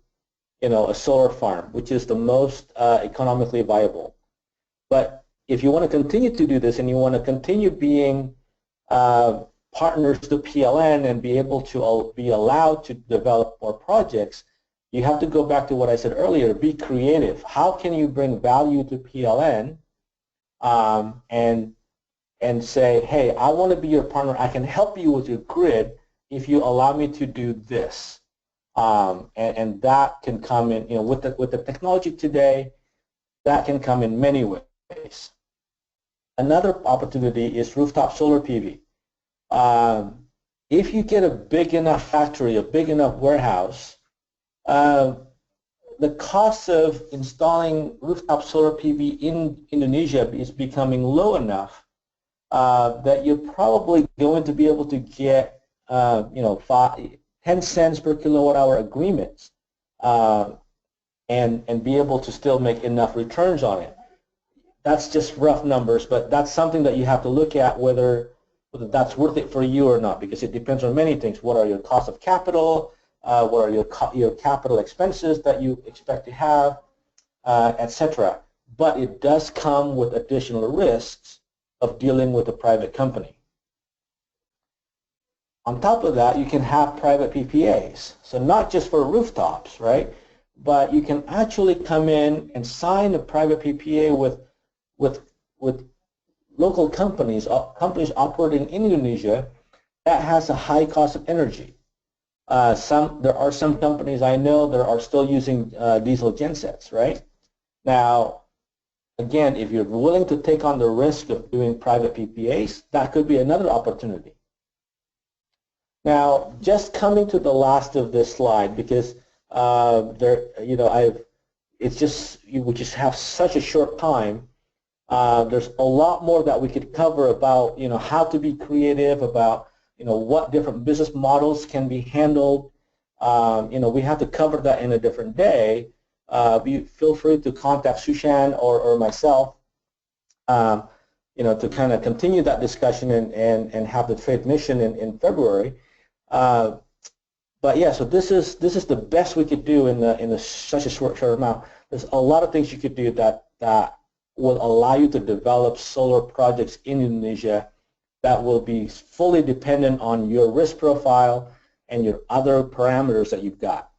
a solar farm, which is the most economically viable. But if you want to continue to do this and you want to continue being partners to PLN and be able to be allowed to develop more projects, you have to go back to what I said earlier, be creative. How can you bring value to PLN and say, hey, I want to be your partner. I can help you with your grid if you allow me to do this. And that can come in, with the technology today, that can come in many ways. Another opportunity is rooftop solar PV. If you get a big enough factory, a big enough warehouse, the cost of installing rooftop solar PV in Indonesia is becoming low enough that you're probably going to be able to get 10 cents per kilowatt hour agreements and be able to still make enough returns on it. That's just rough numbers, but that's something that you have to look at whether that's worth it for you or not, because it depends on many things. What are your costs of capital? What are your capital expenses that you expect to have, etc. But it does come with additional risks of dealing with a private company. On top of that, you can have private PPAs. So not just for rooftops, right? But you can actually come in and sign a private PPA with local companies, companies operating in Indonesia that has a high cost of energy. There are some companies I know that are still using diesel gensets, right? Now, again, if you're willing to take on the risk of doing private PPAs, that could be another opportunity. Now, just coming to the last of this slide, because we just have such a short time. There's a lot more that we could cover about, how to be creative, about, what different business models can be handled. We have to cover that in a different day. Feel free to contact Sushan or myself, to kind of continue that discussion and have the trade mission in February. But yeah, so this is the best we could do in such a short amount. There's a lot of things you could do that will allow you to develop solar projects in Indonesia that will be fully dependent on your risk profile and your other parameters that you've got.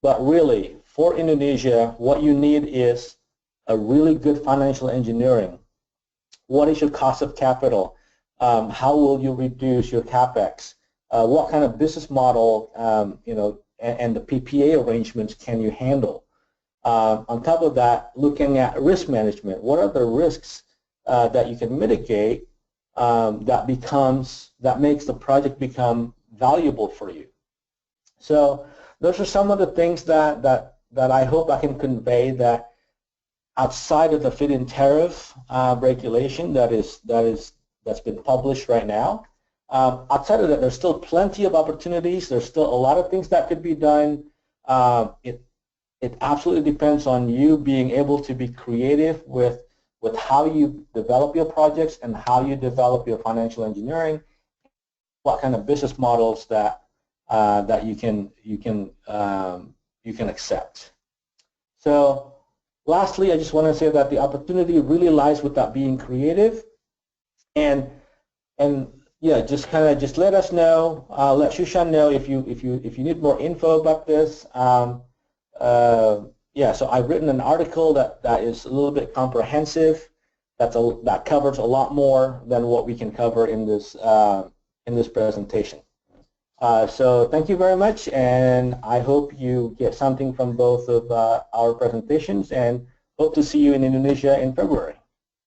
But really, for Indonesia, what you need is a really good financial engineering. What is your cost of capital? How will you reduce your capex? What kind of business model, and the PPA arrangements can you handle? On top of that, looking at risk management. What are the risks that you can mitigate that makes the project become valuable for you? So those are some of the things that I hope I can convey, that outside of the feed-in tariff regulation that's been published right now. Outside of that, there's still plenty of opportunities. There's still a lot of things that could be done. It absolutely depends on you being able to be creative with how you develop your projects and how you develop your financial engineering, what kind of business models that you can accept. So lastly, I just want to say that the opportunity really lies with that being creative, and yeah, just let us know, let Shushan know if you need more info about this. Yeah, so I've written an article that is a little bit comprehensive, that covers a lot more than what we can cover in this presentation. So thank you very much, and I hope you get something from both of our presentations, and hope to see you in Indonesia in February.